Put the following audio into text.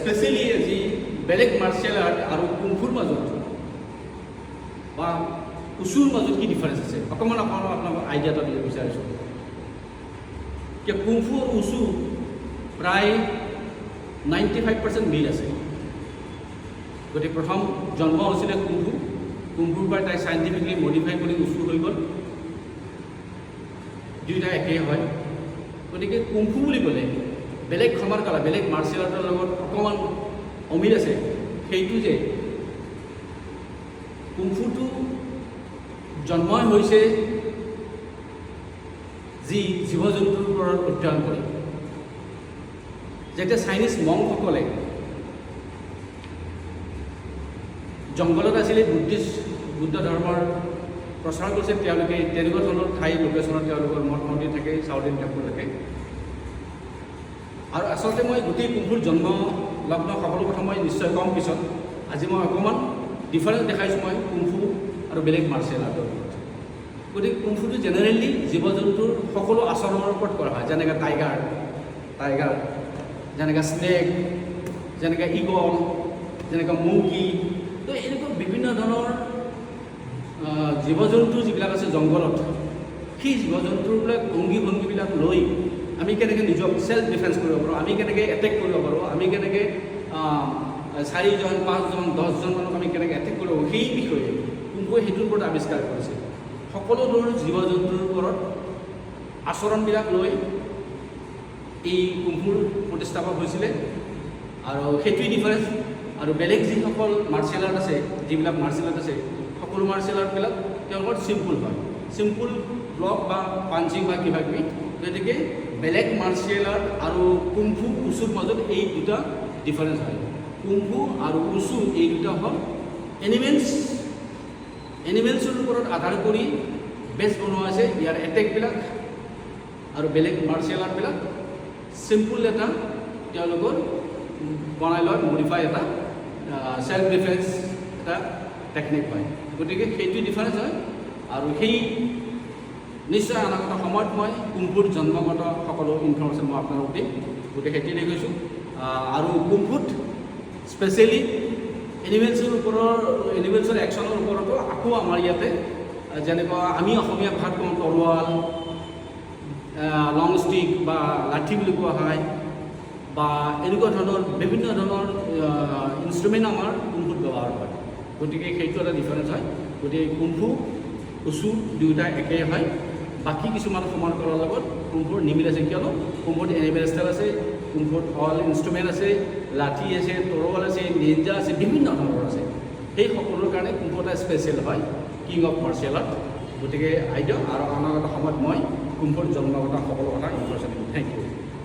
specially যি বেলেগ martial art আৰু কুমফুৰ মাজত বা উচুৰ মাজত কি ডিফাৰেঞ্চ আছে অকণমান আপোনাক আইডিয়া এটা দিব বিচাৰিছোঁ যে কুমফু আৰু উচু প্ৰায় 95% মিল আছে গতিকে প্ৰথম জন্ম হৈছিলে কুমফুৰ পৰা তাই চাইণ্টিফিকলি মডিফাই কৰি উচু হৈ গ'ল দুয়োটা একেই হয় গতিকে কুমফু বুলি ক'লে বেলেগ ক্ষমাৰ কালা বেলেগ মাৰ্চিয়েল আৰ্টৰ লগত অকণমান অমিল আছে সেইটো যে কুমফুটো জন্মই হৈছে যি জীৱ জন্তুৰ ওপৰত অধ্যয়ন কৰে যেতিয়া চাইনিজ মংসকলে জংঘলত আছিলে বুদ্ধ ধৰ্মৰ প্ৰচাৰ কৰিছে তেওঁলোকে তেনেকুৱা ধৰণৰ ঠাই লোকেশ্যনত তেওঁলোকৰ মঠ মন্দিৰ থাকে চাউথ ইণ্ডিয়ান টেম্পল থাকে আৰু আচলতে মই গোটেই কুমফুৰ জন্ম লগ্ন সকলো কথা মই নিশ্চয় কম পিছত আজি মই অকণমান ডিফাৰেঞ্চ দেখাইছোঁ মই কুমফু আৰু বেলেগ মাৰ্চিয়েল আৰ্টৰ ওপৰত গতিকে কুমফুটো জেনেৰেলি জীৱ জন্তুৰ সকলো আচৰণৰ ওপৰত কৰা হয় যেনেকৈ টাইগাৰ যেনেকৈ স্নেক যেনেকৈ ইগল যেনেকৈ মংকি তো এনেকুৱা বিভিন্ন ধৰণৰ জীৱ জন্তু যিবিলাক আছে জংঘলত সেই জীৱ জন্তুবিলাক অংগী ভংগীবিলাক লৈ আমি কেনেকৈ নিজক চেল্ফ ডিফেন্স কৰিব পাৰোঁ আমি কেনেকৈ এটেক কৰিব পাৰোঁ আমি কেনেকৈ 4জন 5জন 10জন মানুহক আমি কেনেকৈ এটেক কৰিব পাৰোঁ সেই বিষয়ে কুমফুৱে সেইটোৰ ওপৰত আৱিষ্কাৰ কৰিছে সকলো ধৰণৰ জীৱ জন্তুৰ ওপৰত আচৰণবিলাক লৈ এই কুমফুৰ প্ৰতিষ্ঠাপক হৈছিলে আৰু সেইটোৱেই ডিফাৰেঞ্চ আৰু বেলেগ যিসকল মাৰ্চিয়েল আৰ্ট আছে যিবিলাক মাৰ্চিয়েল আৰ্ট আছে সকলো মাৰ্চিয়েল আৰ্টবিলাক তেওঁলোকৰ চিম্পুল হয় চিম্পুল ব্লক বা পাঞ্চিং বা কিবা কিবি গতিকে বেলেগ মাৰ্চিয়েল আৰ্ট আৰু কুমফু উচুৰ মাজত এই দুটা ডিফাৰেঞ্চ হয় কুমফু আৰু উচু এই দুটা হ'ল এনিমেলছৰ ওপৰত আধাৰ কৰি বেছ বনোৱা আছে ইয়াৰ এটেকবিলাক আৰু বেলেগ মাৰ্চিয়েল আৰ্টবিলাক চিম্পুল এটা তেওঁলোকৰ বনাই লয় মডিফাই এটা চেল্ফ ডিফেন্স এটা টেকনিক হয় গতিকে সেইটো ডিফাৰেঞ্চ হয় আৰু সেই নিশ্চয় অনাগত সময়ত মই কুমফুৰ জন্মগত সকলো ইনফৰ্মেশ্যন মই আপোনালোকক দিম গতিকে সেইটোৱে দেখুৱাইছোঁ আৰু কুমফুত স্পেচিয়েলি এনিমেলছৰ একশ্যনৰ ওপৰতো আকৌ আমাৰ ইয়াতে যেনেকুৱা আমি অসমীয়া ভাষাত কওঁ তৰোৱাল লং ষ্টিক বা লাঠি বুলি কোৱা হয় বা এনেকুৱা ধৰণৰ বিভিন্ন ধৰণৰ ইনষ্ট্ৰুমেণ্ট আমাৰ কুমফুত ব্যৱহাৰ হয় গতিকে সেইটো এটা ডিফাৰেঞ্চ হয় গতিকে কুমফু উচু দুয়োটা একেই হয় বাকী কিছুমান সমান কৰাৰ লগত কুমফুৰ নিমিল আছে কিয়নো কুমফুত এনিমেল ষ্টাইল আছে কুমফুত অল ইনষ্ট্ৰুমেণ্ট আছে লাঠি আছে তৰোৱাল আছে নিঞ্জা আছে বিভিন্ন ধৰণৰ আছে সেই সকলোৰ কাৰণে কুমফু এটা স্পেচিয়েল হয় কিং অফ মাৰ্চিয়েল আৰ্ট গতিকে আইডিয়া আৰু অনাগত সময়ত মই কুমফুৰ জন্মগত সকলো কথা ইনফৰ্মেশ্যন দিম থেংক ইউ